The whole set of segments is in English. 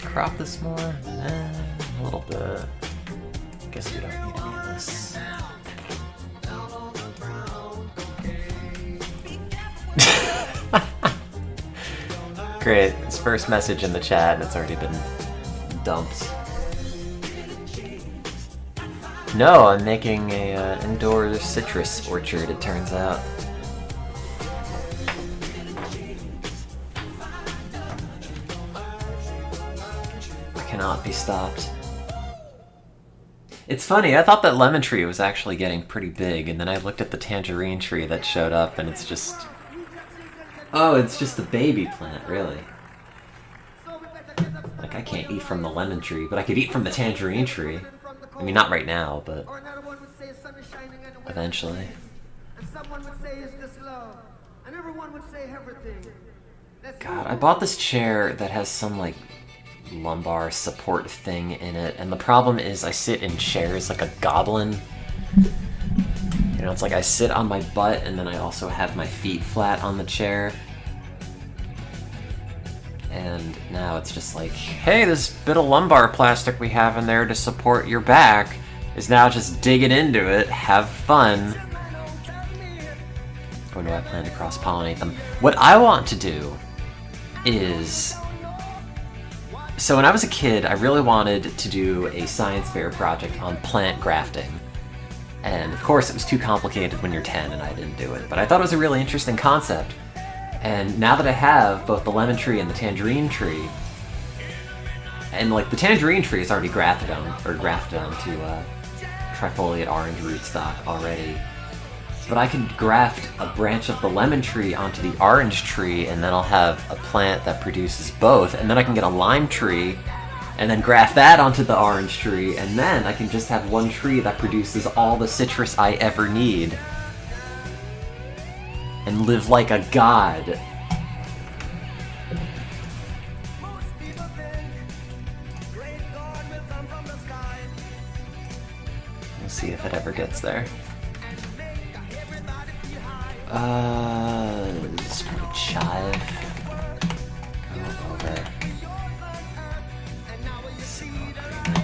Crop this more? A little bit. Guess we don't need any of this. Great. His first message in the chat and it's already been dumped. No, I'm making a indoor citrus orchard, it turns out. Cannot be stopped. It's funny, I thought that lemon tree was actually getting pretty big, and then I looked at the tangerine tree that showed up, and it's just... Oh, it's just a baby plant, really. Like, I can't eat from the lemon tree, but I could eat from the tangerine tree. I mean, not right now, but... eventually. God, I bought this chair that has some, like, lumbar support thing in it, and the problem is I sit in chairs like a goblin. You know, it's like I sit on my butt and then I also have my feet flat on the chair. And now it's just like, hey, this bit of lumbar plastic we have in there to support your back is now just digging into it. Have fun. Or do I plan to cross-pollinate them? What I want to do is... So when I was a kid, I really wanted to do a science fair project on plant grafting. And of course it was too complicated when you're 10 and I didn't do it, but I thought it was a really interesting concept. And now that I have both the lemon tree and the tangerine tree, and like the tangerine tree is already grafted onto trifoliate orange rootstock already, but I can graft a branch of the lemon tree onto the orange tree, and then I'll have a plant that produces both, and then I can get a lime tree, and then graft that onto the orange tree, and then I can just have one tree that produces all the citrus I ever need. And live like a god. We'll see if it ever gets there. Just put chive. Go over. Single agreement.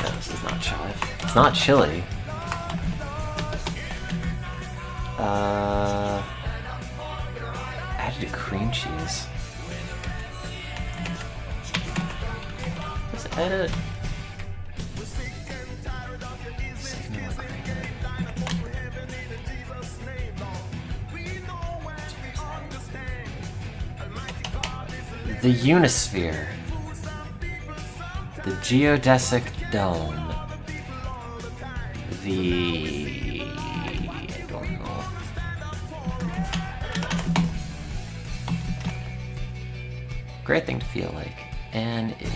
No, this is not chive. It's not chili. Added to cream cheese. Let's edit. Signal agreement. The Unisphere. The geodesic dome. The... I don't know. Great thing to feel like an idiot.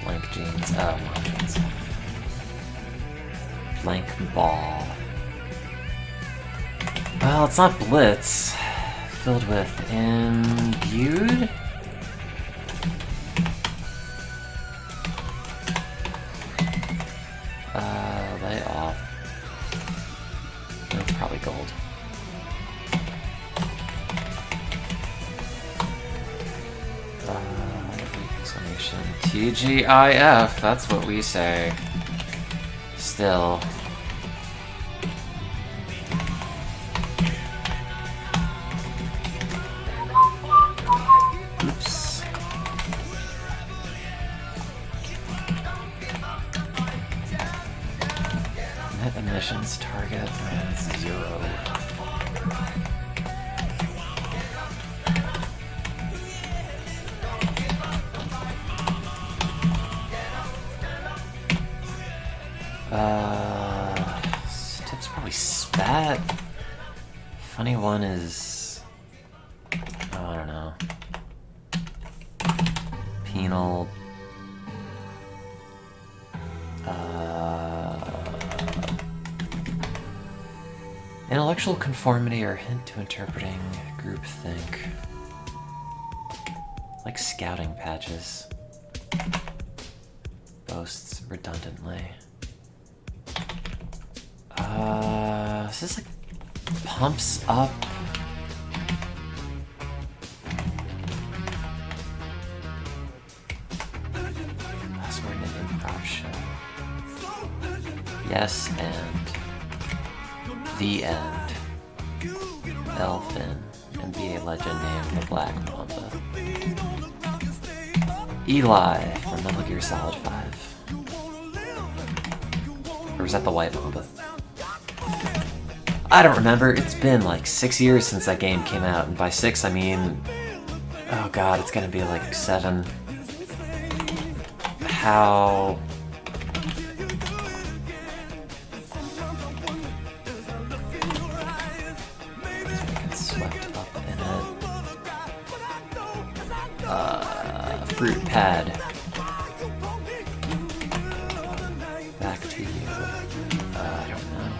Blank jeans. Oh, no jeans. Blank ball. Well, it's not Blitz. Filled with imbued? Lay off. That's probably gold. Exclamation. TGIF, that's what we say. Still. Oops. Net emissions target is 0. Tip's probably spat. Funny one is, oh, I don't know. Penal. Intellectual conformity or hint to interpreting groupthink. Like scouting patches. Boasts redundantly. Is this like pumps up? Last word in an improv show. Yes, and the end. Elfin, NBA legend named the Black Mamba. Eli from Metal Gear Solid 5. Or was that the White Mamba? I don't remember. It's been like 6 years since that game came out, and by 6 I mean, oh god, it's gonna be like 7. How? Swept up in it. Fruit pad. Back to you. I don't know.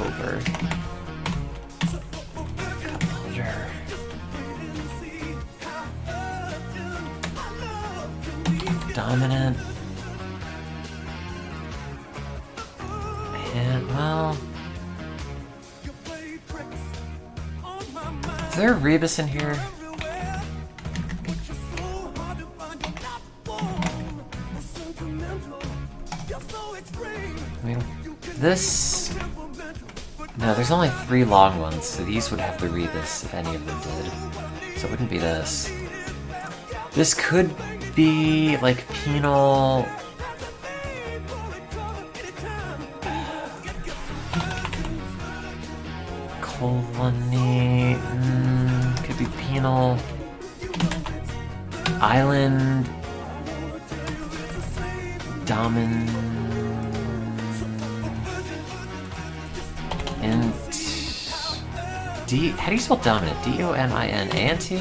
Over. Cup holder. Dominant. And, well... Is there a Rebus in here? I mean, this... No, there's only 3 long ones, so these would have the Rebus if any of them did. So it wouldn't be this. This could be, like, penal... Colony... could be penal... Island... Domin... Int... How do you spell dominant? D-O-M-I-N-A-N-T?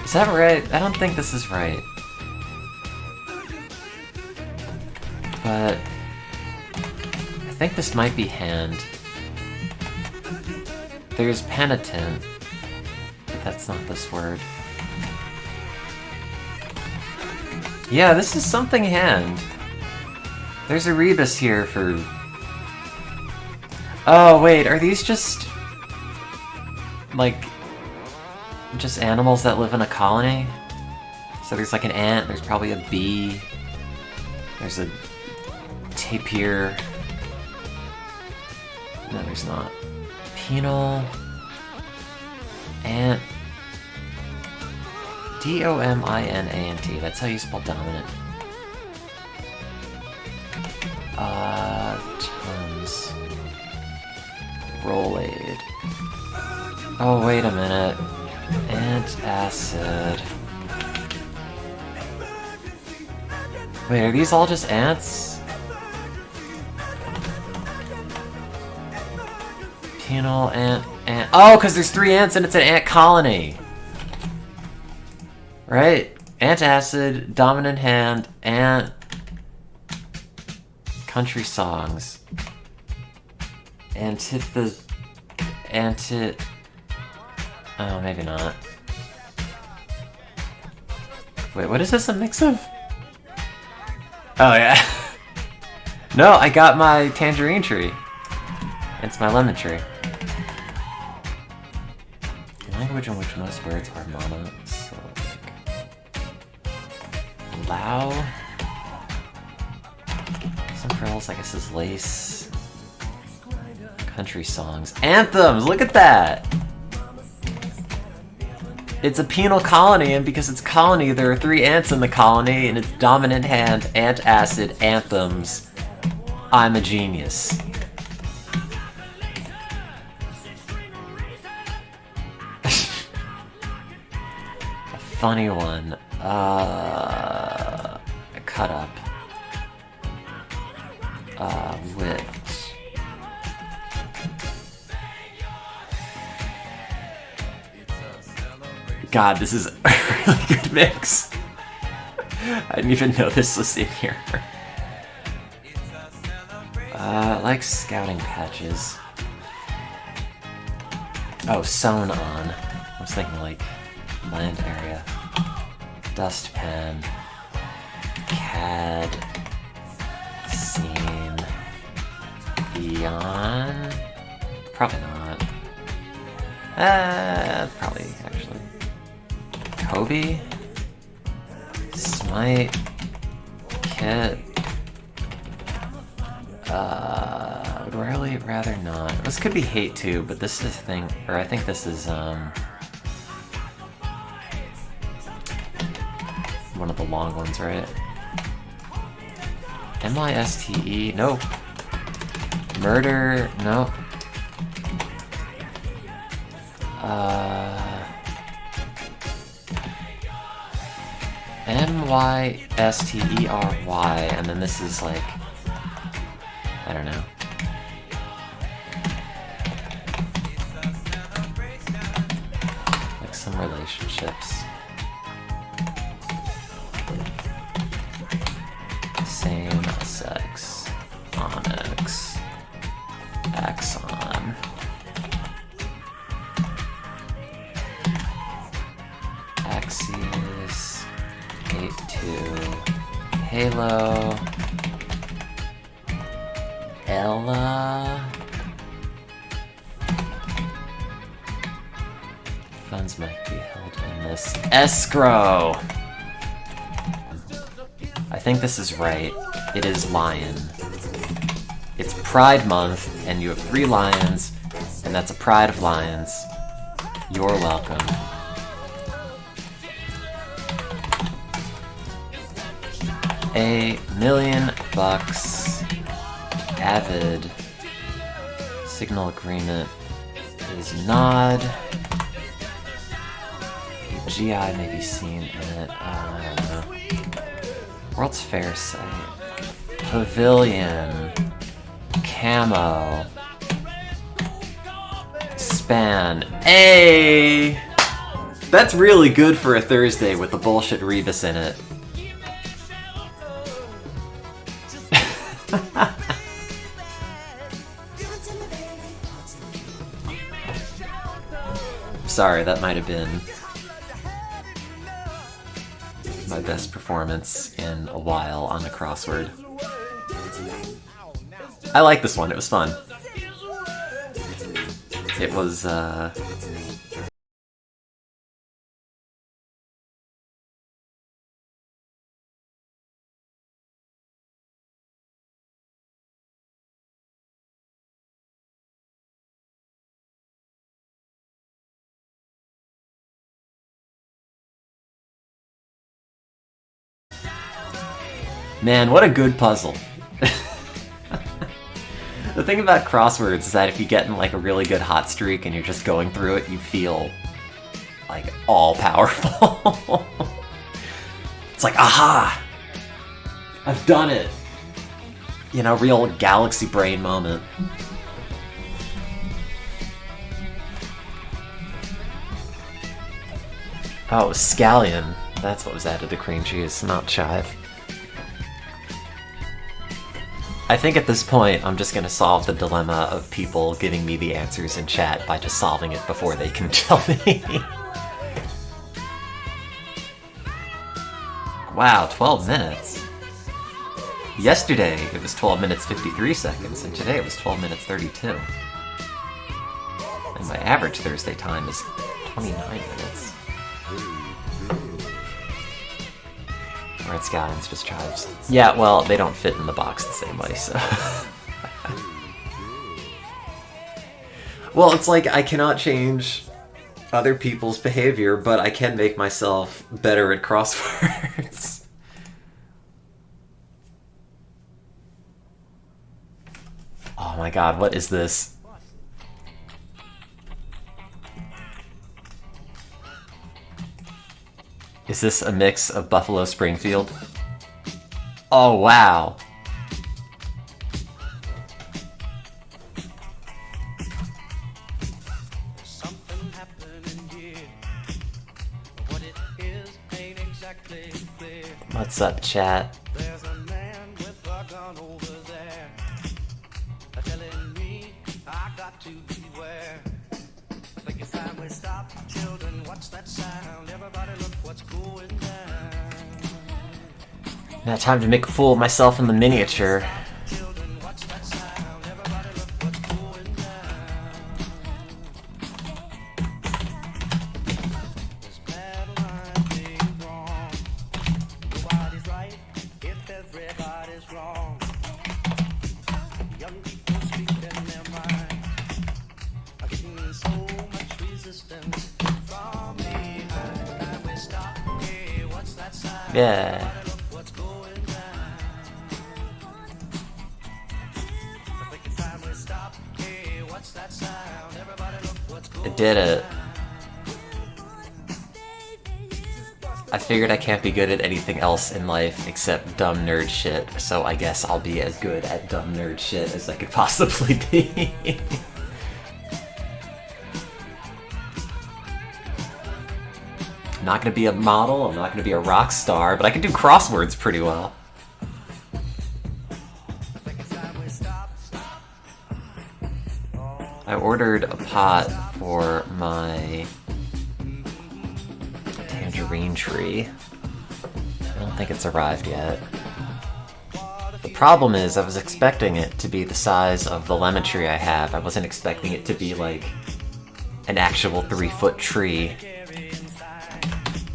Is that right? I don't think this is right. But I think this might be hand. There's penitent, but that's not this word. Yeah, this is something hand. There's a rebus here for... Oh, wait, are these just... like... just animals that live in a colony? So there's like an ant, there's probably a bee, there's a tapir. No, there's not. Penal... ant... D-O-M-I-N-A-N-T, that's how you spell dominant. Tons. Rolade. Oh, wait a minute. Antacid. Wait, are these all just ants? Penal, ant... Oh, because there's 3 ants and it's an ant colony! Right? Antacid, dominant hand, ant... country songs. Oh, maybe not. Wait, what is this a mix of? Oh, yeah. No, I got my tangerine tree. It's my lemon tree. Language in which most words are monosyllabic. Lao. Some frills, I guess, is lace. Country songs. Anthems! Look at that! It's a penal colony, and because it's colony, there are 3 ants in the colony, and it's dominant hand, antacid, anthems. I'm a genius. A funny one. Cut up. Wit. God, this is a really good mix. I didn't even know this was in here. I like scouting patches. Oh, sewn on. I was thinking like land area. Dustpan. CAD. Scene. Beyond. Probably not. Probably actually. Kobe, Smite, Kit. Would really rather not. This could be hate too, but this is thing, or I think this is one of the long ones, right? M-I-S-T-E, nope. Murder, nope. M-Y-S-T-E-R-Y, and then this is like, I don't know. Like some relationships. Same sex. Onyx. Axon. Axes. 8-2. Halo. Ella. Funds might be held in this escrow. I think this is right. It is lion. It's Pride Month, and you have 3 lions, and that's a pride of lions. You're welcome. $1,000,000. Avid. Signal agreement is Nod. GI may be seen in it. I don't know. World's Fair site. Pavilion. Camo. Span. Hey! That's really good for a Thursday with the bullshit Rebus in it. Sorry, that might have been my best performance in a while on a crossword. I like this one, it was fun. It was, man, what a good puzzle. The thing about crosswords is that if you get in like a really good hot streak and you're just going through it, you feel like all powerful. It's like, aha! I've done it! You know, real galaxy brain moment. Oh, scallion. That's what was added to cream cheese, not chive. I think at this point, I'm just gonna solve the dilemma of people giving me the answers in chat by just solving it before they can tell me. Wow, 12 minutes. Yesterday, it was 12 minutes 53 seconds, and today it was 12 minutes 32. And my average Thursday time is 29 minutes. Alright, scallions, just chives. Yeah, well, they don't fit in the box the same way, so... Well, it's like, I cannot change other people's behavior, but I can make myself better at crosswords. Oh my god, what is this? Is this a mix of Buffalo Springfield? Oh, wow. What's up, chat? There's a man with a gun over there, telling me I got to beware. I think it's time we stop. Children, what's that sound? Everybody look what's going down. Now time to make a fool of myself in the miniature. Children, what's that sound? Everybody look what's going down. This battle line being wrong. Nobody's right if everybody's wrong. Young people speaking their mind are getting so much resistance from me. Time we stop. Hey, what's that sound? Yeah. I did it. I figured I can't be good at anything else in life except dumb nerd shit, so I guess I'll be as good at dumb nerd shit as I could possibly be. I'm not gonna be a model, I'm not gonna be a rock star, but I can do crosswords pretty well. I ordered a pot for my tangerine tree. I don't think it's arrived yet. The problem is I was expecting it to be the size of the lemon tree I have. I wasn't expecting it to be like an actual 3-foot tree.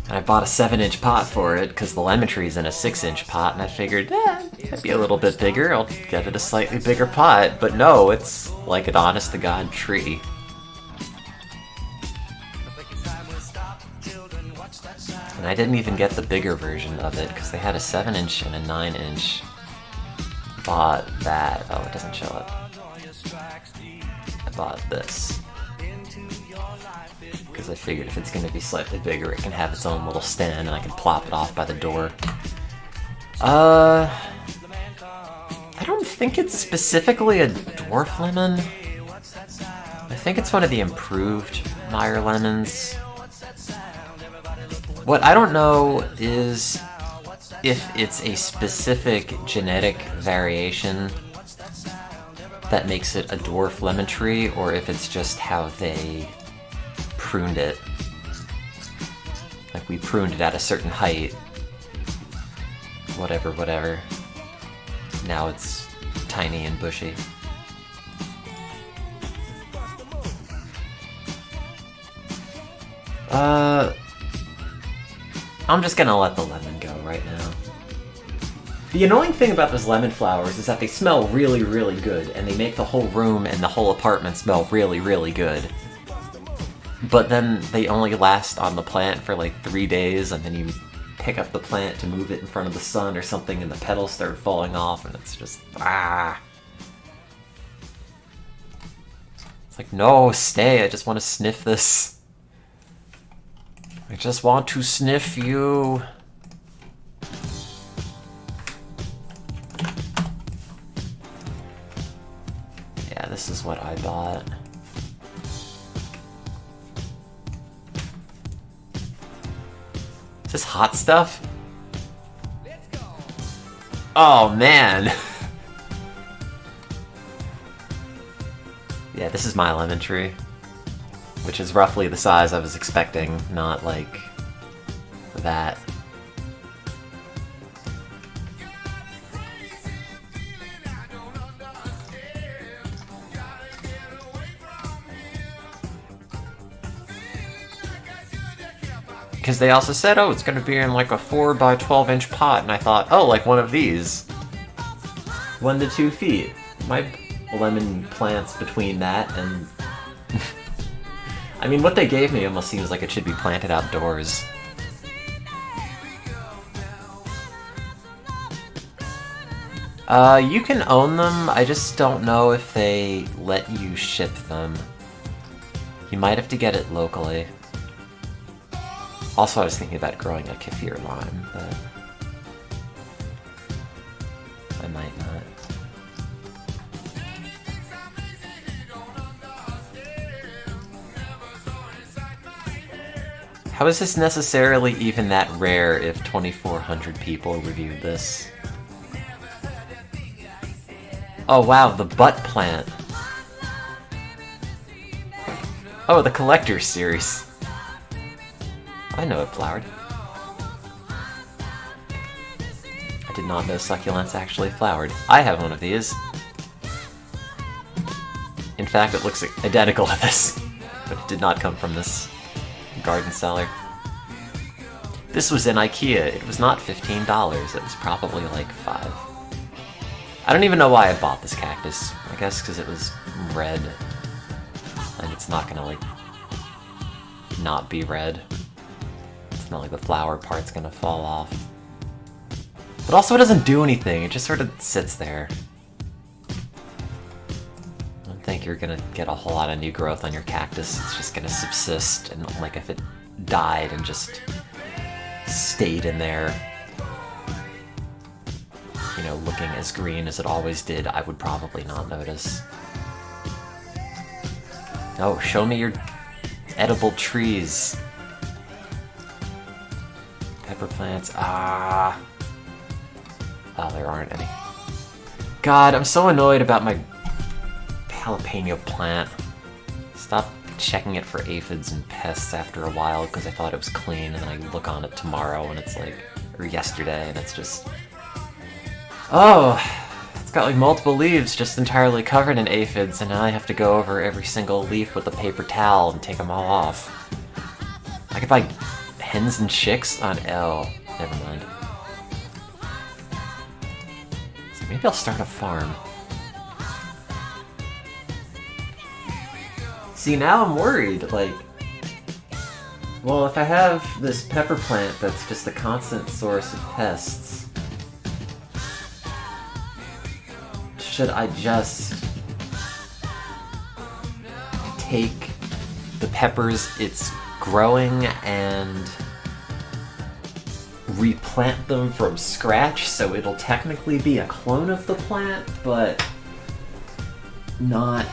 And I bought a 7-inch pot for it because the lemon tree's in a 6-inch pot, and I figured, it'd be a little bit bigger, I'll get it a slightly bigger pot. But no, it's like an honest-to-God tree. And I didn't even get the bigger version of it because they had a 7-inch and a 9-inch. Bought that. Oh, it doesn't show it. I bought this. Because I figured if it's going to be slightly bigger, it can have its own little stand and I can plop it off by the door. don't think it's specifically a dwarf lemon. I think it's one of the improved Meyer lemons. What I don't know is if it's a specific genetic variation that makes it a dwarf lemon tree, or if it's just how they pruned it. Like, we pruned it at a certain height. Whatever, whatever. Now it's tiny and bushy. I'm just gonna let the lemon go right now. The annoying thing about those lemon flowers is that they smell really, really good, and they make the whole room and the whole apartment smell really, really good. But then they only last on the plant for like 3 days, and then you pick up the plant to move it in front of the sun or something, and the petals start falling off, and it's just, ah. It's like, no, stay, I just want to sniff this. I just want to sniff you. Yeah, this is what I bought. Is this hot stuff? Oh, man. Yeah, this is my lemon tree, which is roughly the size I was expecting, not like that. Because they also said, oh, it's going to be in like a 4 by 12 inch pot, and I thought, oh, like one of these. 1 to 2 feet. My lemon plant's between that and... I mean, what they gave me almost seems like it should be planted outdoors. You can own them, I just don't know if they let you ship them. You might have to get it locally. Also, I was thinking about growing a kaffir lime, but I might not. How is this necessarily even that rare if 2,400 people reviewed this? Oh wow, the butt plant. Oh, the Collector's Series. I know it flowered. I did not know succulents actually flowered. I have one of these. In fact, it looks identical to this, but it did not come from this garden cellar. This was in IKEA. It was not $15. It was probably like $5. I don't even know why I bought this cactus. I guess because it was red. And it's not gonna like not be red. It's not like the flower part's gonna fall off. But also it doesn't do anything, it just sort of sits there. I don't think you're gonna get a whole lot of new growth on your cactus. It's just gonna subsist, and like if it died and just stayed in there, you know, looking as green as it always did, I would probably not notice. Oh, show me your edible trees. Pepper plants, ah. Oh, there aren't any. God, I'm so annoyed about my jalapeno plant. Stop checking it for aphids and pests after a while because I thought it was clean, and then I look on it tomorrow and it's like, or yesterday, and it's just, oh, it's got like multiple leaves just entirely covered in aphids, and now I have to go over every single leaf with a paper towel and take them all off. I could buy hens and chicks on L. Never mind. So maybe I'll start a farm. See, now I'm worried, like, well, if I have this pepper plant that's just a constant source of pests, should I just take the peppers it's growing and replant them from scratch, so it'll technically be a clone of the plant, but not...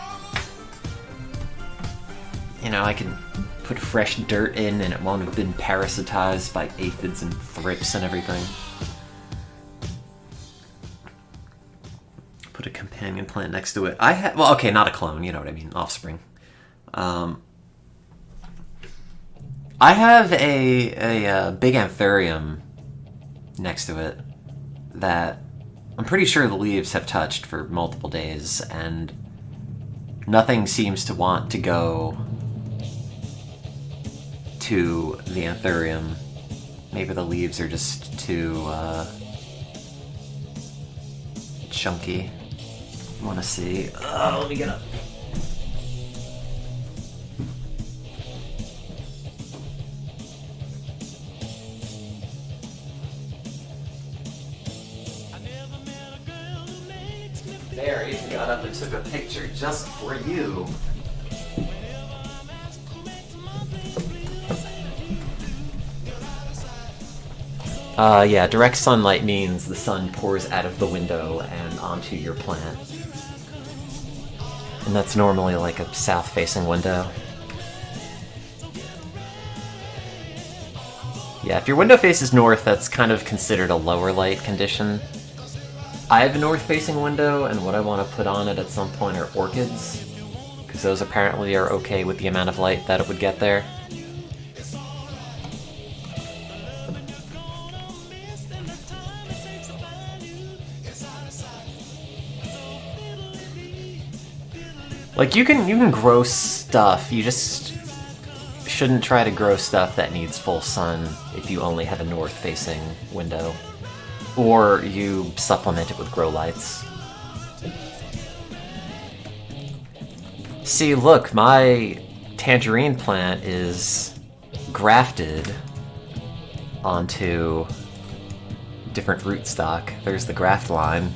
You know, I can put fresh dirt in and it won't have been parasitized by aphids and thrips and everything. Put a companion plant next to it. Well, okay, not a clone, you know what I mean, offspring. I have a big anthurium next to it that I'm pretty sure the leaves have touched for multiple days, and nothing seems to want to go to the anthurium. Maybe the leaves are just too chunky. I want to see. Oh, let me get up. There, Ethan got up and took a picture just for you. Yeah, direct sunlight means the sun pours out of the window and onto your plant. And that's normally like a south-facing window. Yeah, if your window faces north, that's kind of considered a lower light condition. I have a north-facing window, and what I want to put on it at some point are orchids, because those apparently are okay with the amount of light that it would get there. Like, you can grow stuff, you just shouldn't try to grow stuff that needs full sun if you only have a north-facing window. Or you supplement it with grow lights. See, look, my tangerine plant is grafted onto different rootstock. There's the graft line.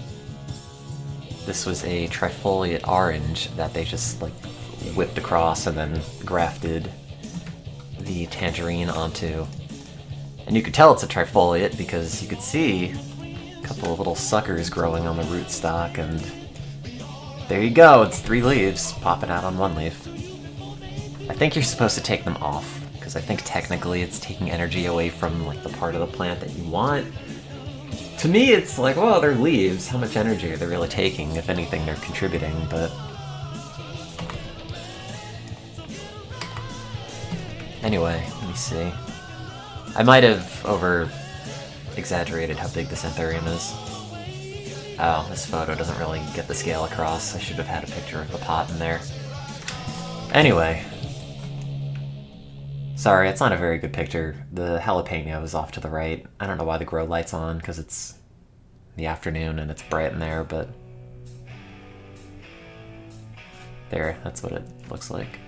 This was a trifoliate orange that they just like whipped across and then grafted the tangerine onto. And you could tell it's a trifoliate because you could see a couple of little suckers growing on the rootstock, and there you go, it's 3 leaves popping out on 1 leaf. I think you're supposed to take them off, because I think technically it's taking energy away from like the part of the plant that you want. To me, it's like, well, they're leaves, how much energy are they really taking? If anything, they're contributing, but... Anyway, let me see. I might have over-exaggerated how big this anthurium is. Oh, this photo doesn't really get the scale across. I should have had a picture of the pot in there. Anyway. Sorry, it's not a very good picture. The jalapeno is off to the right. I don't know why the grow light's on, because it's the afternoon and it's bright in there, but... There, that's what it looks like.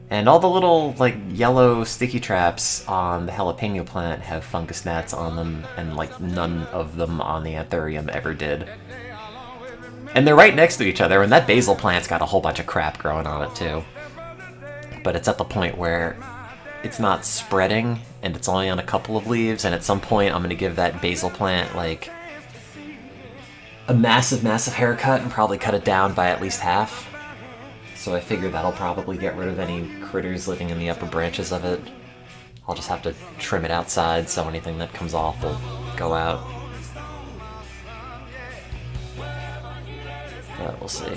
And all the little, like, yellow sticky traps on the jalapeno plant have fungus gnats on them, and, like, none of them on the anthurium ever did. And they're right next to each other, and that basil plant's got a whole bunch of crap growing on it, too. But it's at the point where it's not spreading, and it's only on a couple of leaves, and at some point I'm gonna give that basil plant, like, a massive, massive haircut and probably cut it down by at least half. So I figure that'll probably get rid of any critters living in the upper branches of it. I'll just have to trim it outside so anything that comes off will go out. But we'll see.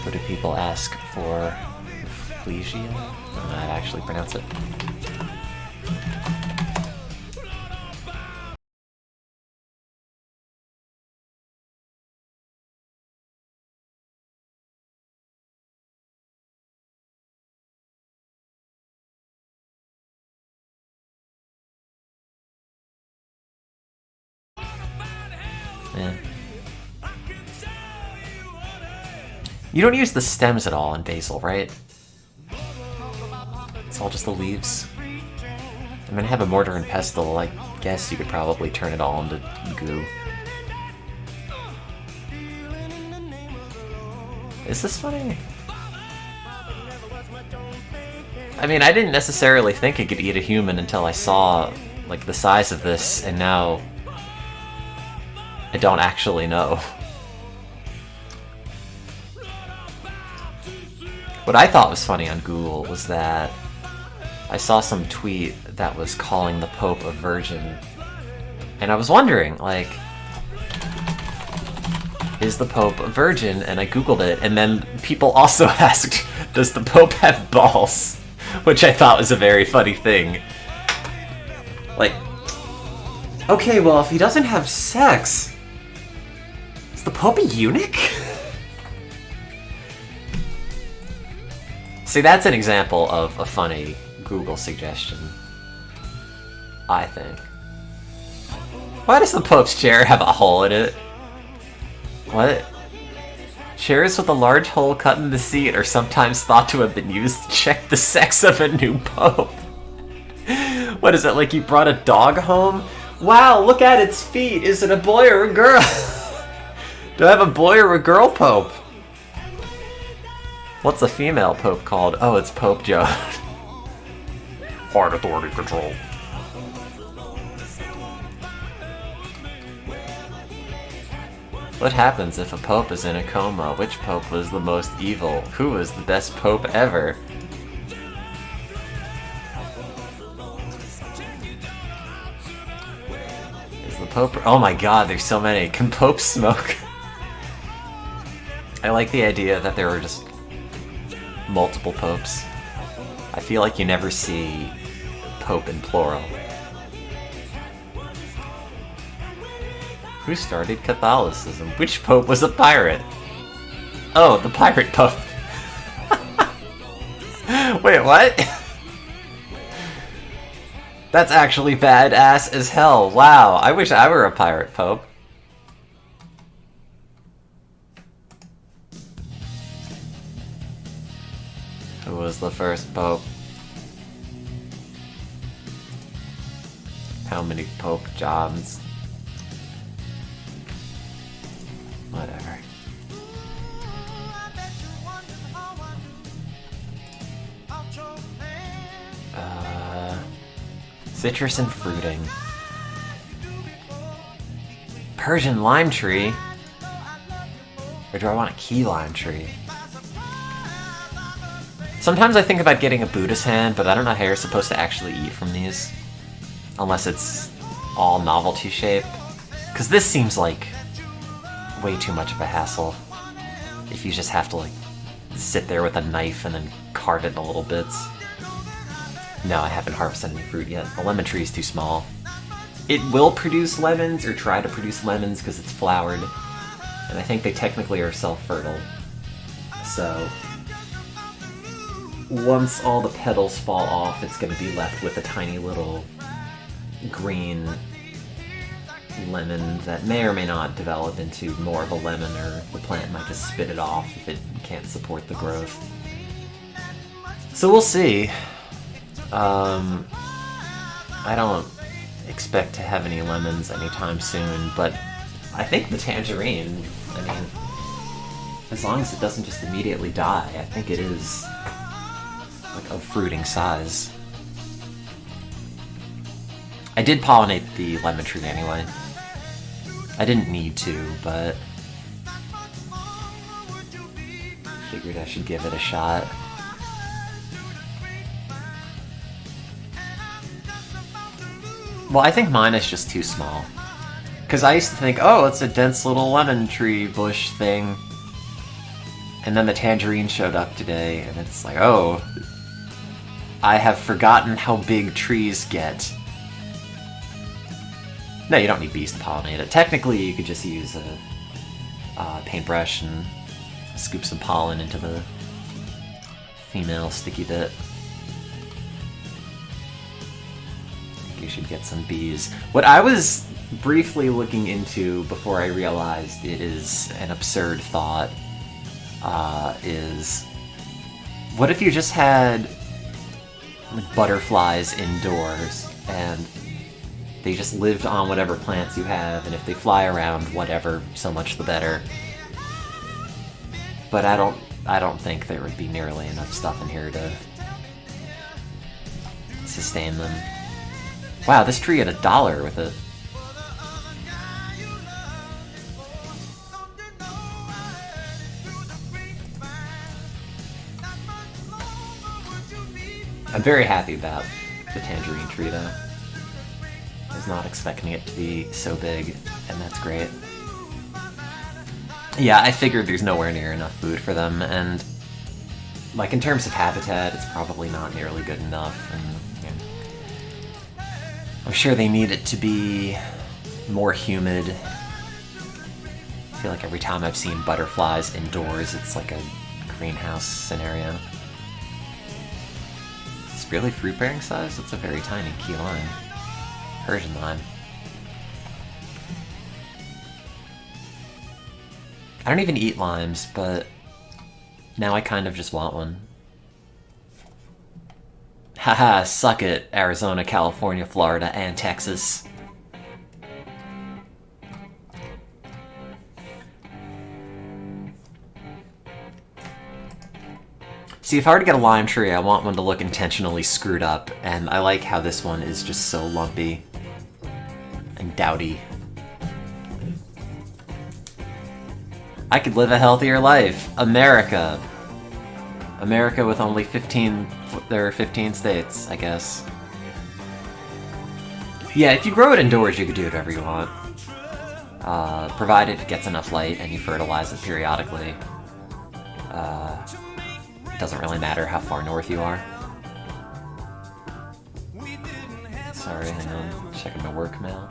What do people ask for? Flegia? I don't know how to actually pronounce it. Yeah. You don't use the stems at all in basil, right? It's all just the leaves. I mean, I have a mortar and pestle. I guess you could probably turn it all into goo. Is this funny? I mean, I didn't necessarily think it could eat a human until I saw, like, the size of this, and now I don't actually know. What I thought was funny on Google was that I saw some tweet that was calling the Pope a virgin, and I was wondering, like, is the Pope a virgin? And I googled it, and then people also asked, does the Pope have balls? Which I thought was a very funny thing. Like, okay, well, if he doesn't have sex, is the Pope a eunuch? See, that's an example of a funny Google suggestion, I think. Why does the Pope's chair have a hole in it? What? Chairs with a large hole cut in the seat are sometimes thought to have been used to check the sex of a new pope. What is it, like you brought a dog home? Wow, look at its feet. Is it a boy or a girl? Do I have a boy or a girl pope? What's a female pope called? Oh, it's Pope Joan. Hard authority control. What happens if a pope is in a coma? Which pope was the most evil? Who was the best pope ever? Is the pope... Oh my god, there's so many. Can popes smoke? I like the idea that there were just multiple popes. I feel like you never see pope in plural. Who started Catholicism? Which pope was a pirate? Oh, the pirate pope. Wait, what? That's actually badass as hell. Wow, I wish I were a pirate pope. Who was the first pope? How many Pope Johns? Whatever. Citrus and fruiting. Persian lime tree? Or do I want a key lime tree? Sometimes I think about getting a Buddha's hand, but I don't know how you're supposed to actually eat from these. Unless it's all novelty shape. Because this seems like way too much of a hassle. If you just have to, like, sit there with a knife and then carve it into little bits. No, I haven't harvested any fruit yet. The lemon tree is too small. It will produce lemons, or try to produce lemons, because it's flowered. And I think they technically are self-fertile. So once all the petals fall off, it's going to be left with a tiny little green lemon that may or may not develop into more of a lemon, or the plant might just spit it off if it can't support the growth. So we'll see. I don't expect to have any lemons anytime soon, but I think the tangerine, I mean, as long as it doesn't just immediately die, I think it is like of fruiting size. I did pollinate the lemon tree anyway. I didn't need to, but figured I should give it a shot. Well, I think mine is just too small. Because I used to think, oh, it's a dense little lemon tree bush thing. And then the tangerine showed up today, and it's like, oh, I have forgotten how big trees get. No, you don't need bees to pollinate it. Technically, you could just use a paintbrush and scoop some pollen into the female sticky bit. You should get some bees. What I was briefly looking into before I realized it is an absurd thought is, what if you just had butterflies indoors and they just lived on whatever plants you have, and if they fly around, whatever, so much the better. But I don't think there would be nearly enough stuff in here to sustain them. Wow, this tree had $1 with it. I'm very happy about the tangerine tree, though. I was not expecting it to be so big, and that's great. Yeah, I figured there's nowhere near enough food for them, and like in terms of habitat, it's probably not nearly good enough, and yeah. I'm sure they need it to be more humid. I feel like every time I've seen butterflies indoors, it's like a greenhouse scenario. Is this really fruit-bearing size? It's a very tiny key lime. Persian lime. I don't even eat limes, but now I kind of just want one. Haha, suck it, Arizona, California, Florida, and Texas. See, if I were to get a lime tree, I want one to look intentionally screwed up, and I like how this one is just so lumpy and dowdy. I could live a healthier life. America. America with only 15... There are 15 states, I guess. Yeah, if you grow it indoors, you could do whatever you want. Provided it gets enough light and you fertilize it periodically. It doesn't really matter how far north you are. Sorry, hang on. Checking my work mail.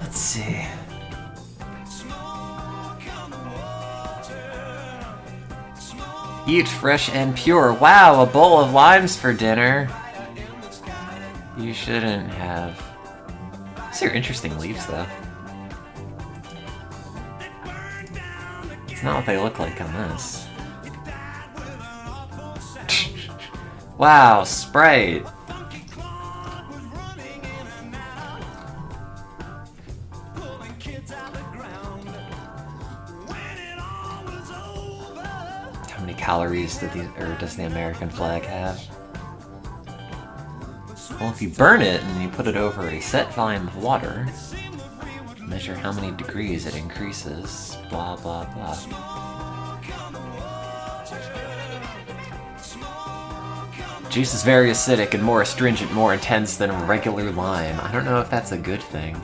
Let's see. Eat fresh and pure. Wow, a bowl of limes for dinner. You shouldn't have. These are interesting leaves, though. It's not what they look like on this. Wow, Sprite. How many calories does the American flag have? Well, if you burn it and you put it over a set volume of water, measure how many degrees it increases, blah blah blah. Juice is very acidic and more astringent, more intense than a regular lime. I don't know if that's a good thing.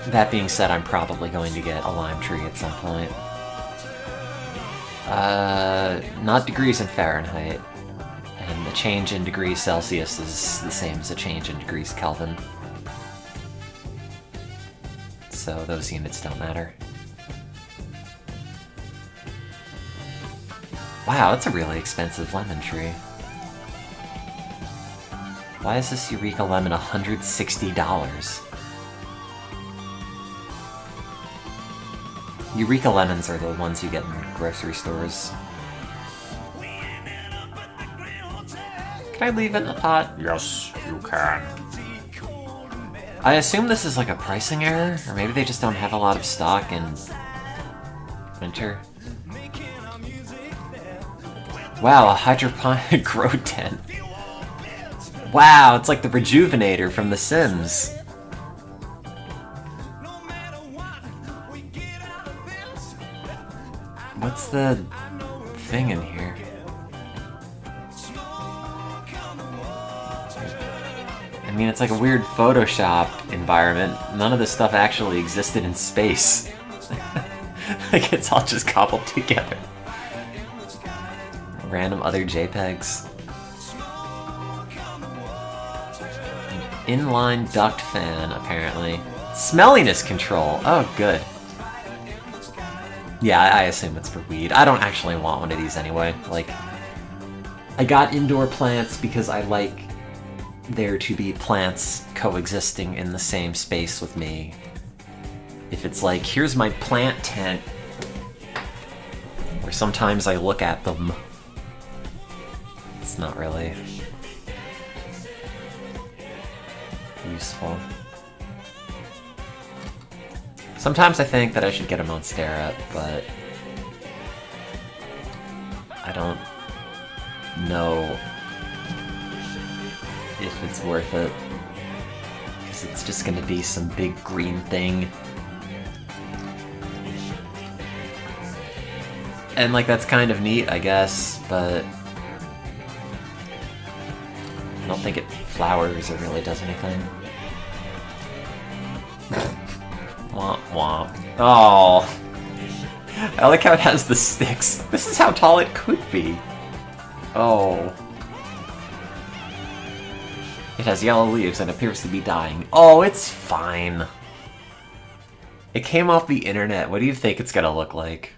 That being said, I'm probably going to get a lime tree at some point. Not degrees in Fahrenheit, and the change in degrees Celsius is the same as a change in degrees Kelvin. So those units don't matter. Wow, that's a really expensive lemon tree. Why is this Eureka lemon $160? Eureka lemons are the ones you get in grocery stores. Can I leave it in the pot? Yes, you can. I assume this is like a pricing error, or maybe they just don't have a lot of stock in winter. Wow, a hydroponic grow tent. Wow, it's like the Rejuvenator from The Sims. What's the thing in here? I mean, it's like a weird Photoshop environment. None of this stuff actually existed in space. Like, it's all just cobbled together. Random other JPEGs. An inline duct fan, apparently. Smelliness control. Oh, good. Yeah, I assume it's for weed. I don't actually want one of these anyway. Like, I got indoor plants because I like there to be plants coexisting in the same space with me. If it's like, here's my plant tent, or sometimes I look at them. It's not really useful. Sometimes I think that I should get a Monstera, but I don't know if it's worth it, because it's just gonna be some big green thing. And like, that's kind of neat, I guess, but I don't think it flowers or really does anything. Womp womp. Oh, I like how it has the sticks. This is how tall it could be. Oh. It has yellow leaves and appears to be dying. Oh, it's fine. It came off the internet. What do you think it's gonna look like?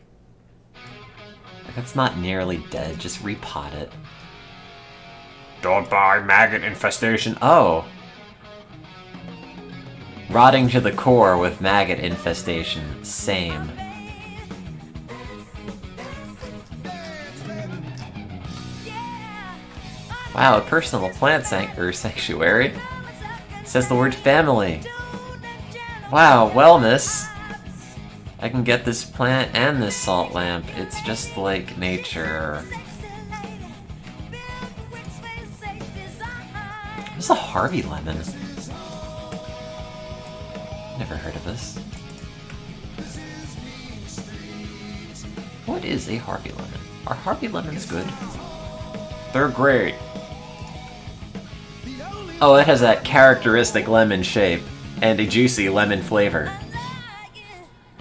Like, it's not nearly dead. Just repot it. Don't buy maggot infestation. Oh. Rotting to the core with maggot infestation. Same. Wow, a personal plant sanctuary. Says the word family. Wow, wellness. I can get this plant and this salt lamp. It's just like nature. What's a Harvey lemon? Never heard of this. What is a Harvey lemon? Are Harvey lemons good? They're great. Oh, it has that characteristic lemon shape and a juicy lemon flavor.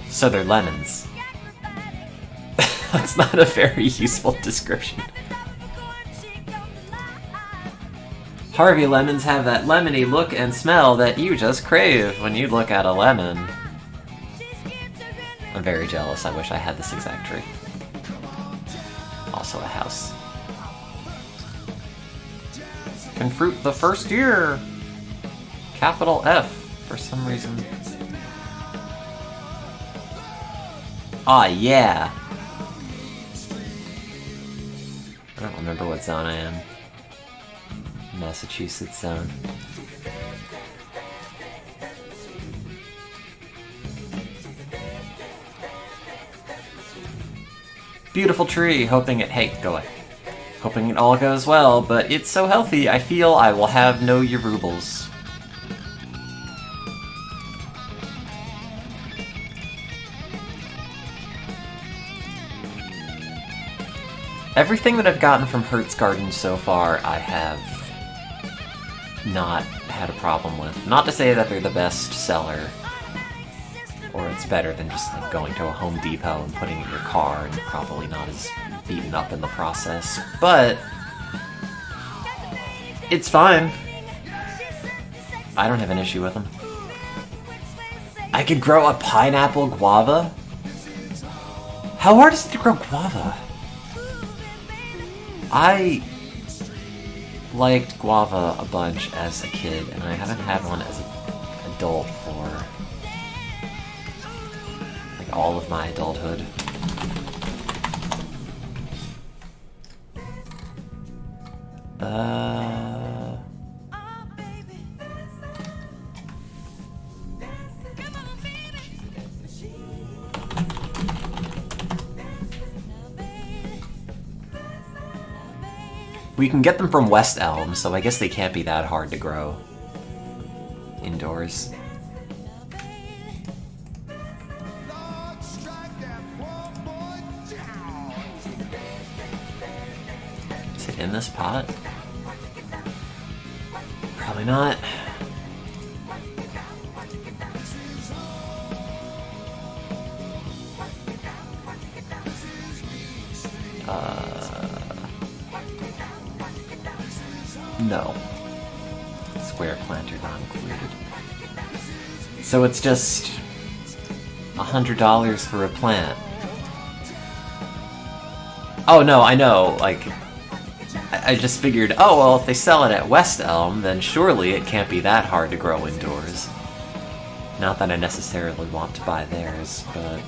So they're lemons. That's not a very useful description. Harvey lemons have that lemony look and smell that you just crave when you look at a lemon. I'm very jealous. I wish I had this exact tree. Also a house. Can fruit the first year! Capital F, for some reason. Ah, yeah! I don't remember what zone I am. Massachusetts zone. Beautiful tree, hoping it... Hey, go away. Hoping it all goes well, but it's so healthy, I feel I will have no Yerubles. Everything that I've gotten from Hertz Garden so far, I have not had a problem with. Not to say that they're the best seller, or it's better than just like going to a Home Depot and putting it in your car and probably not as beaten up in the process, but it's fine. I don't have an issue with them. I could grow a pineapple guava? How hard is it to grow guava? I liked guava a bunch as a kid, and I haven't had one as an adult for like all of my adulthood. We can get them from West Elm, so I guess they can't be that hard to grow indoors. Is it in this pot? Probably not. No. Square planter not included. So it's just $100 for a plant. Oh no, I know, like, I just figured, oh well, if they sell it at West Elm, then surely it can't be that hard to grow indoors. Not that I necessarily want to buy theirs, but...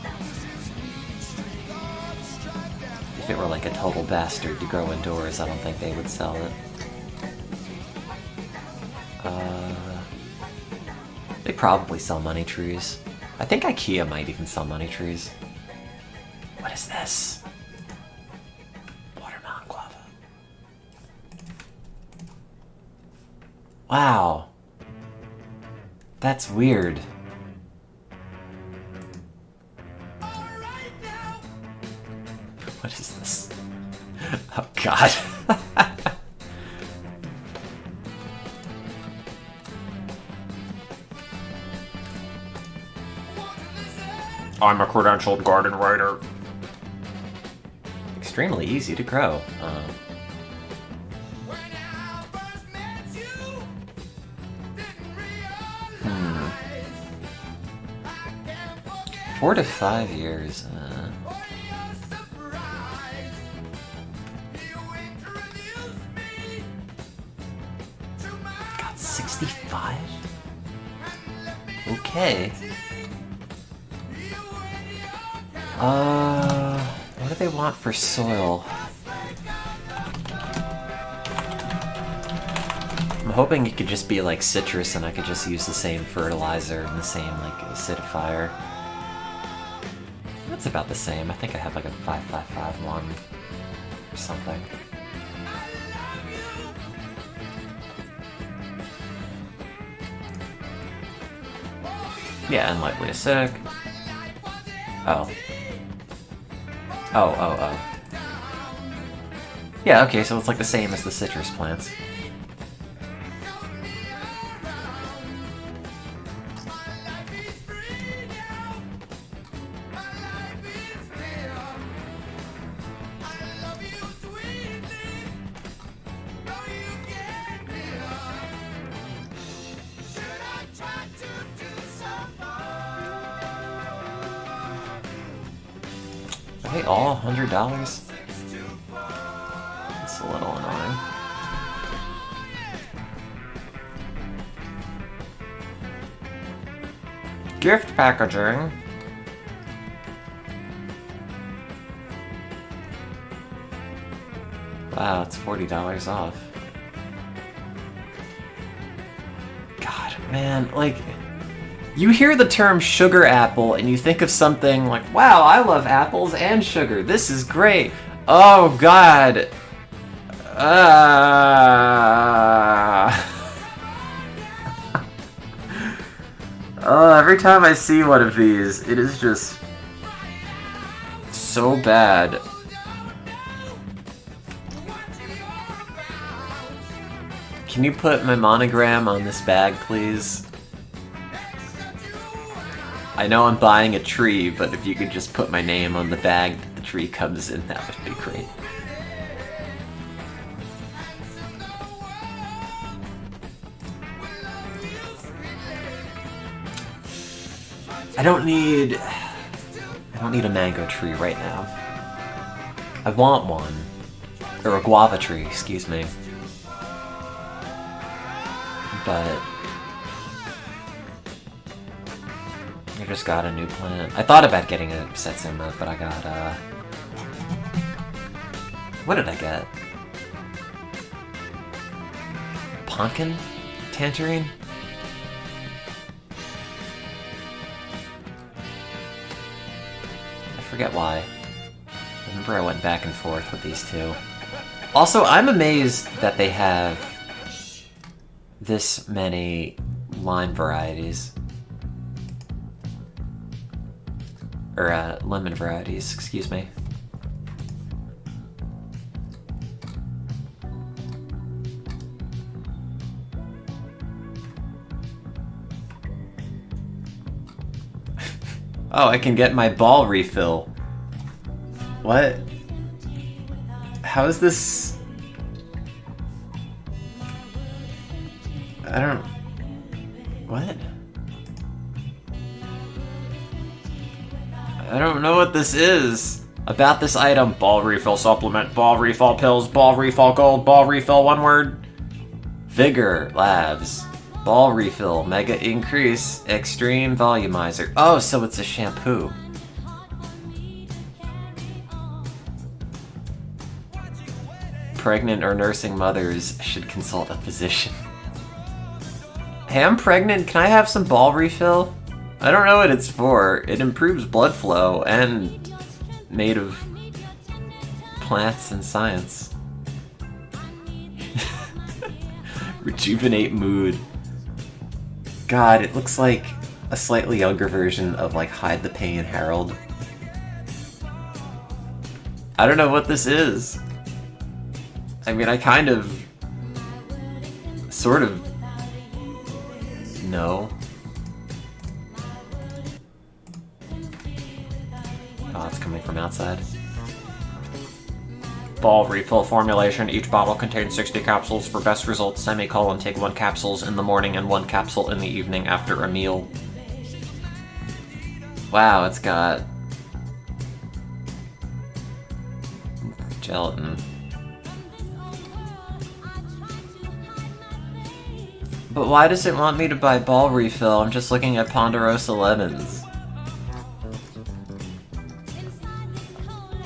if it were like a total bastard to grow indoors, I don't think they would sell it. They probably sell money trees. I think IKEA might even sell money trees. What is this? Watermelon guava. Wow. That's weird. What is this? Oh god. I'm a credentialed garden writer. Extremely easy to grow. 4 to 5 years. Got 65? Okay. What do they want for soil? I'm hoping it could just be like citrus and I could just use the same fertilizer and the same like acidifier. That's about the same. I think I have like a 5551 or something. Yeah, and lightly acidic. Oh. Oh. Yeah, okay, so it's like the same as the citrus plants. Are they all $100? That's a little annoying. Gift packaging. Wow, it's $40 off. God, man, like... You hear the term sugar apple and you think of something like, wow, I love apples and sugar. This is great. Oh, God. Every time I see one of these, it is just so bad. Can you put my monogram on this bag, please? I know I'm buying a tree, but if you could just put my name on the bag that the tree comes in, that would be great. I don't need a mango tree right now. I want one. Or a guava tree, excuse me. But I just got a new plant. I thought about getting a Setsuma, but I got, what did I get? Pumpkin? Tangerine? I forget why. I remember I went back and forth with these two. Also, I'm amazed that they have this many lime varieties. Or, lemon varieties, excuse me. Oh, I can get my ball refill. What? How is this? I don't... What? I don't know what this is. About this item, ball refill supplement, ball refill pills, ball refill gold, ball refill one word. Vigor Labs. Ball refill, mega increase, extreme volumizer. Oh, so it's a shampoo. pregnant or nursing mothers should consult a physician. Hey, I'm pregnant. Can I have some ball refill? I don't know what it's for. It improves blood flow and made of plants and science. Rejuvenate mood. God, it looks like a slightly younger version of like Hide the Pain Harold. I don't know what this is. I mean, I kind of, sort of know. Oh, it's coming from outside. Ball refill formulation. Each bottle contains 60 capsules. For best results, semicolon, take 1 capsules in the morning and 1 capsule in the evening after a meal. Wow, it's got gelatin. But why does it want me to buy ball refill? I'm just looking at Ponderosa lemons.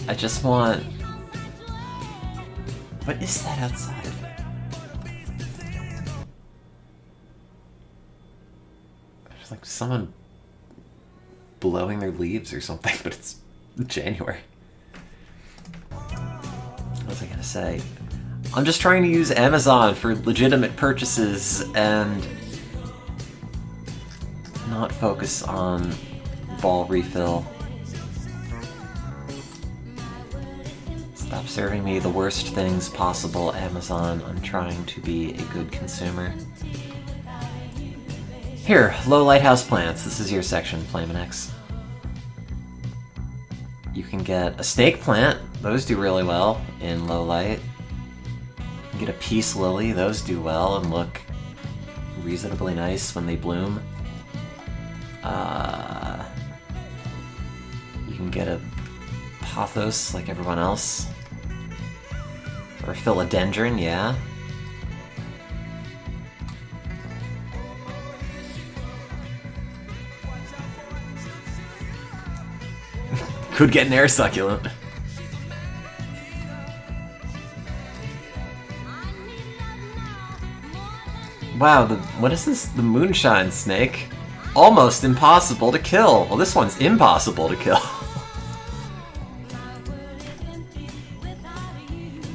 I just want... What is that outside? There's like someone blowing their leaves or something, but it's January. What was I gonna say? I'm just trying to use Amazon for legitimate purchases and not focus on ball refill. Stop serving me the worst things possible, Amazon. I'm trying to be a good consumer. Here, low light house plants. This is your section, Flamin' You can get a snake plant. Those do really well in low light. You can get a peace lily. Those do well and look reasonably nice when they bloom. You can get a pothos like everyone else. Or a philodendron, yeah. Could get an air succulent. Wow, what is this? The moonshine snake? Almost impossible to kill. Well, this one's impossible to kill.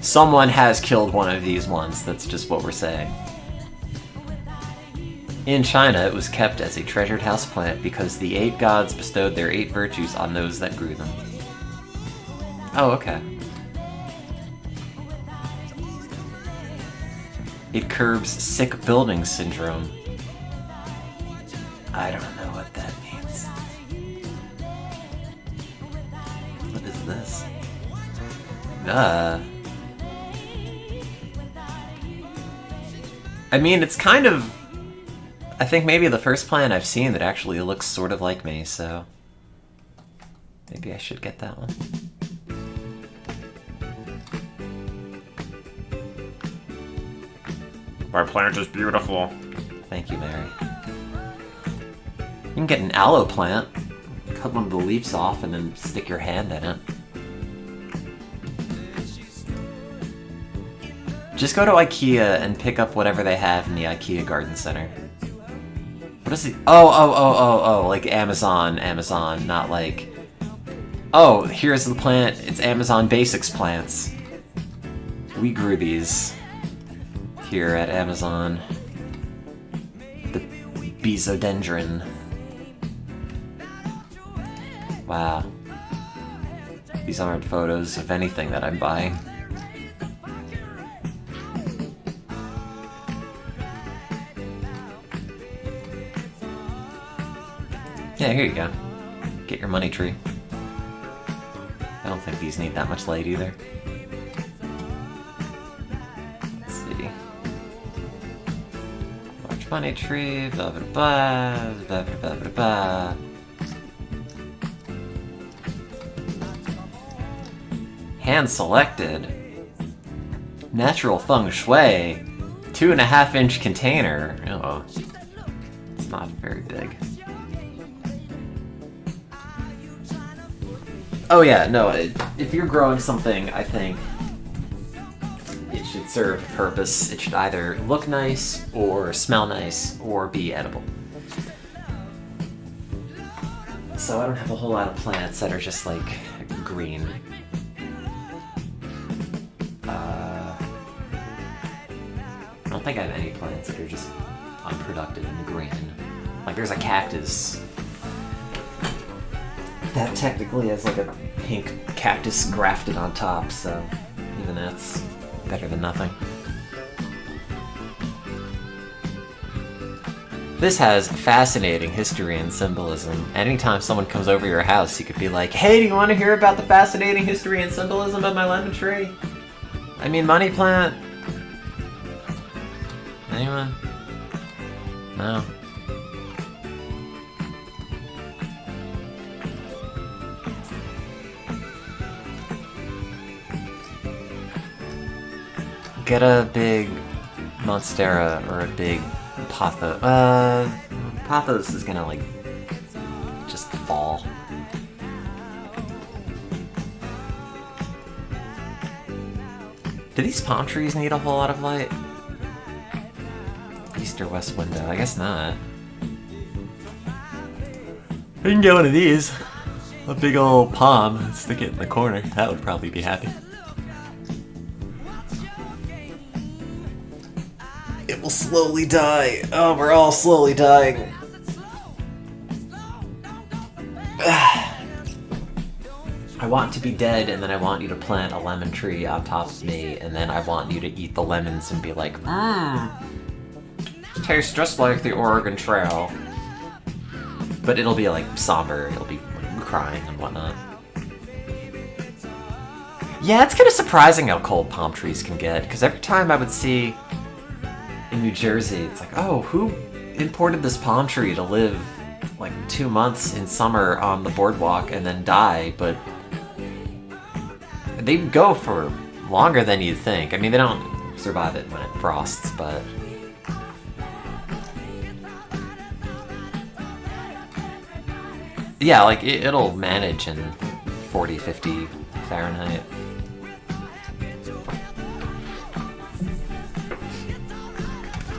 Someone has killed one of these once, that's just what we're saying. In China, it was kept as a treasured houseplant because the 8 gods bestowed their 8 virtues on those that grew them. Oh, okay. It curbs sick building syndrome. I don't know what that means. What is this? I mean, it's kind of... I think maybe the first plant I've seen that actually looks sort of like me, so... Maybe I should get that one. My plant is beautiful. Thank you, Mary. You can get an aloe plant. Cut one of the leaves off and then stick your hand in it. Just go to IKEA and pick up whatever they have in the IKEA garden center. What is it? Oh, like Amazon, not like... Oh, here's the plant. It's Amazon Basics plants. We grew these here at Amazon. The Bizodendron. Wow. These aren't photos of anything that I'm buying. Yeah, here you go. Get your money tree. I don't think these need that much light either. Let's see. Large money tree, blah blah blah, blah blah blah blah blah. Hand selected. Natural feng shui. 2.5-inch container. Oh, it's not very big. Oh yeah, no, if you're growing something, I think it should serve a purpose. It should either look nice, or smell nice, or be edible. So I don't have a whole lot of plants that are just like green. I don't think I have any plants that are just unproductive and green. Like there's a cactus that technically has like a pink cactus grafted on top, so even that's better than nothing. This has fascinating history and symbolism. Anytime someone comes over your house, you could be like, hey, do you want to hear about the fascinating history and symbolism of my lemon tree? I mean, money plant. Anyone? No. Get a big Monstera or a big Pothos. Pothos is gonna like just fall. Do these palm trees need a whole lot of light? East or west window? I guess not. We can get one of these. A big old palm and stick it in the corner. That would probably be happy. It will slowly die. Oh, we're all slowly dying. I want to be dead, and then I want you to plant a lemon tree on top of me, and then I want you to eat the lemons and be like, tastes just like the Oregon Trail. But it'll be like somber, it'll be crying and whatnot. Yeah, it's kind of surprising how cold palm trees can get, because every time I would see in New Jersey, it's like, oh, who imported this palm tree to live like 2 months in summer on the boardwalk and then die? But they go for longer than you'd think. I mean, they don't survive it when it frosts, but yeah, like it'll manage in 40, 50 Fahrenheit.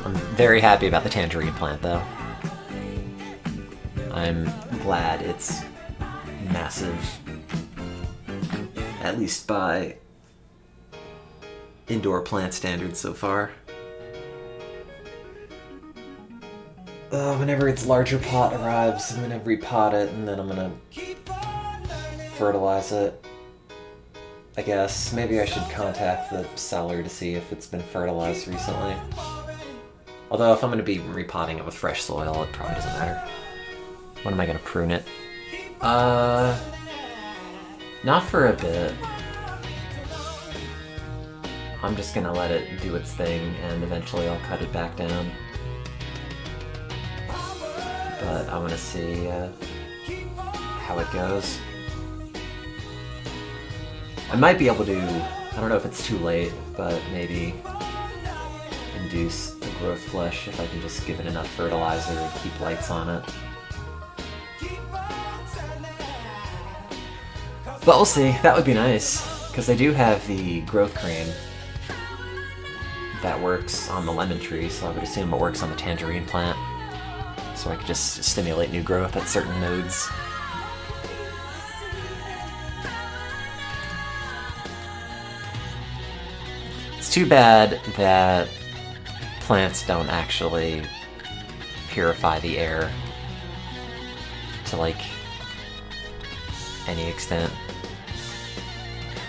I'm very happy about the tangerine plant, though. I'm glad it's massive, at least by indoor plant standards so far. Whenever its larger pot arrives, I'm gonna repot it, and then I'm gonna fertilize it. I guess. Maybe I should contact the seller to see if it's been fertilized recently. Although if I'm gonna be repotting it with fresh soil, it probably doesn't matter. When am I gonna prune it? Not for a bit. I'm just gonna let it do its thing, and eventually I'll cut it back down. But I want to see how it goes. I might be able to, I don't know if it's too late, but maybe induce a growth flush if I can just give it enough fertilizer to keep lights on it. But we'll see. That would be nice, because I do have the growth cream that works on the lemon tree, so I would assume it works on the tangerine plant. So I could just stimulate new growth at certain nodes. It's too bad that plants don't actually purify the air to, like, any extent.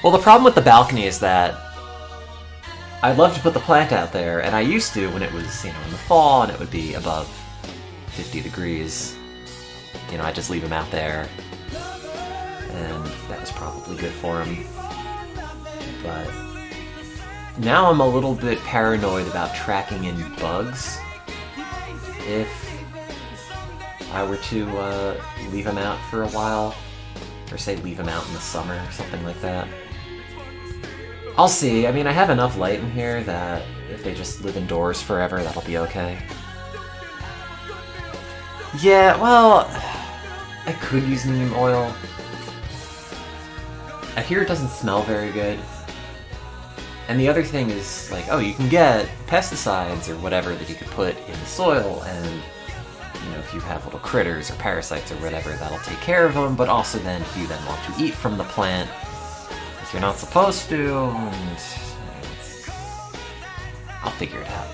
Well, the problem with the balcony is that I'd love to put the plant out there, and I used to when it was, in the fall and it would be above 50 degrees. I just leave him out there, and that was probably good for him. But now I'm a little bit paranoid about tracking in bugs if I were to leave him out for a while, or say leave him out in the summer or something like that. I'll see. I mean, I have enough light in here that if they just live indoors forever, that'll be okay. Yeah, well, I could use neem oil. I hear it doesn't smell very good. And the other thing is, like, oh, you can get pesticides or whatever that you could put in the soil, and, you know, if you have little critters or parasites or whatever, that'll take care of them, but also then if you then want to eat from the plant, if you're not supposed to, and I'll figure it out.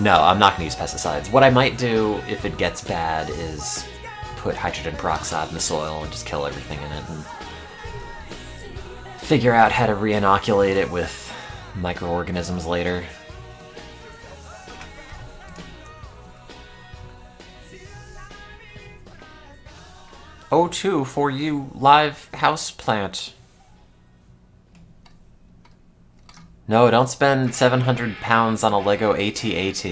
No, I'm not going to use pesticides. What I might do, if it gets bad, is put hydrogen peroxide in the soil and just kill everything in it, and figure out how to re-inoculate it with microorganisms later. O2 for you, live houseplant. No, don't spend 700 pounds on a Lego AT-AT.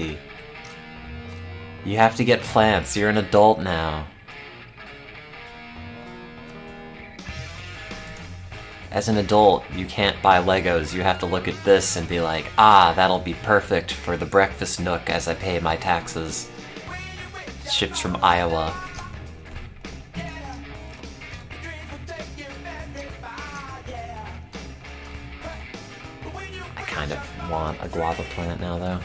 You have to get plants. You're an adult now. As an adult, you can't buy Legos. You have to look at this and be like, ah, that'll be perfect for the breakfast nook as I pay my taxes. Ships from Iowa. I kind of want a guava plant now, though.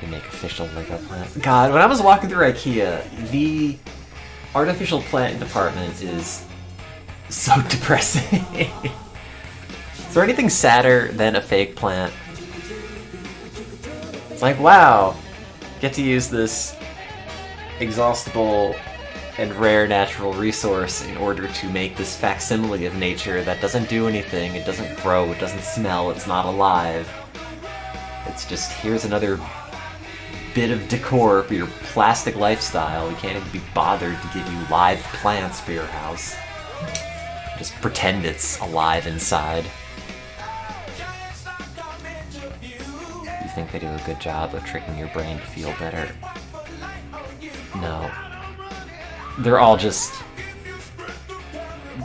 They make official Lego plants. God, when I was walking through IKEA, the artificial plant department is so depressing. Is there anything sadder than a fake plant? It's like, wow, get to use this exhaustible and rare natural resource in order to make this facsimile of nature that doesn't do anything, it doesn't grow, it doesn't smell, it's not alive. It's just, here's another bit of decor for your plastic lifestyle. We can't even be bothered to give you live plants for your house. Just pretend it's alive inside. You think they do a good job of tricking your brain to feel better? No. They're all just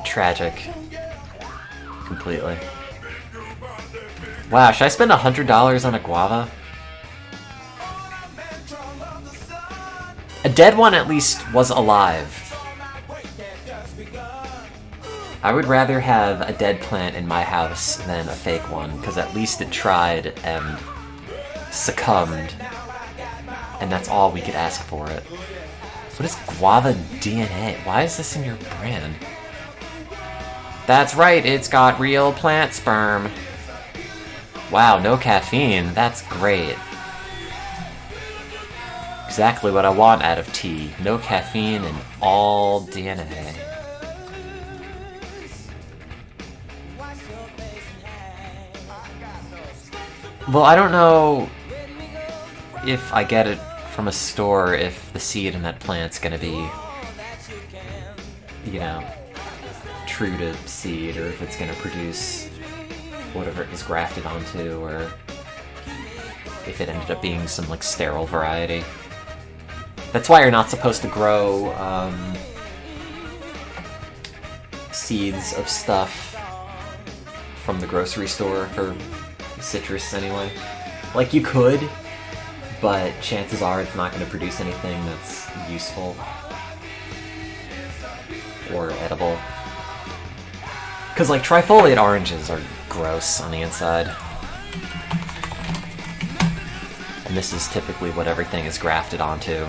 tragic. Completely. Wow, should I spend $100 on a guava? A dead one at least was alive. I would rather have a dead plant in my house than a fake one, because at least it tried and succumbed. And that's all we could ask for it. What is guava DNA? Why is this in your brand? That's right, it's got real plant sperm. Wow, no caffeine. That's great. Exactly what I want out of tea. No caffeine and all DNA. Well, I don't know if I get it from a store, if the seed in that plant's gonna be, you know, true to seed, or if it's gonna produce whatever it was grafted onto, or if it ended up being some, like, sterile variety. That's why you're not supposed to grow seeds of stuff from the grocery store for citrus anyway. Like, you could, but chances are it's not going to produce anything that's useful or edible. Because, like, trifoliate oranges are gross on the inside. And this is typically what everything is grafted onto.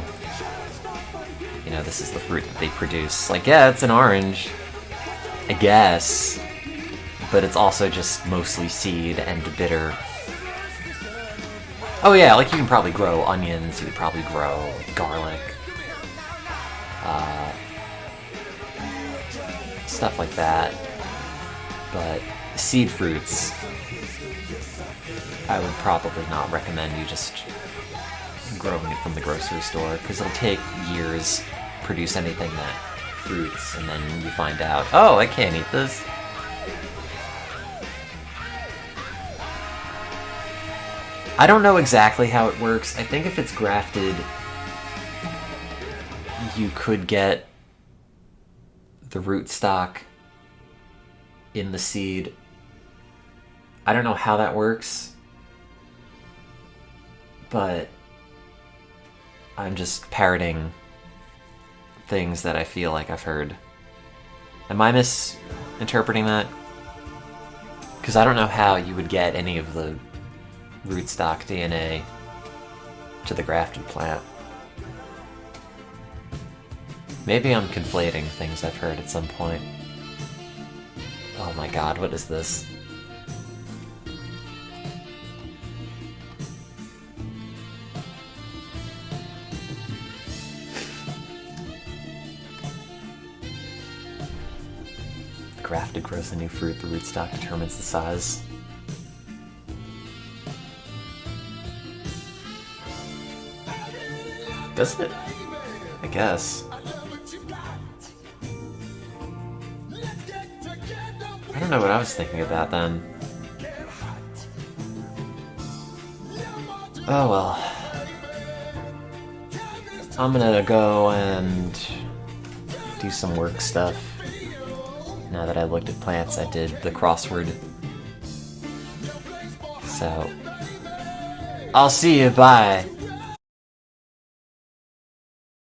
You know, this is the fruit that they produce. Like, yeah, it's an orange, I guess, but it's also just mostly seed and bitter. Oh yeah, like, you can probably grow onions, you could probably grow garlic, stuff like that, but seed fruits, I would probably not recommend you just growing it from the grocery store, because it'll take years to produce anything that fruits, and then you find out, oh, I can't eat this. I don't know exactly how it works. I think if it's grafted, you could get the rootstock in the seed. I don't know how that works, but I'm just parroting things that I feel like I've heard. Am I misinterpreting that? Because I don't know how you would get any of the rootstock DNA to the grafted plant. Maybe I'm conflating things I've heard at some point. Oh my god, what is this? The grafted grows a new fruit, the rootstock determines the size. Doesn't it? I guess. I don't know what I was thinking about then. Oh well. I'm gonna go and do some work stuff. Now that I looked at plants, I did the crossword. So, I'll see you, bye.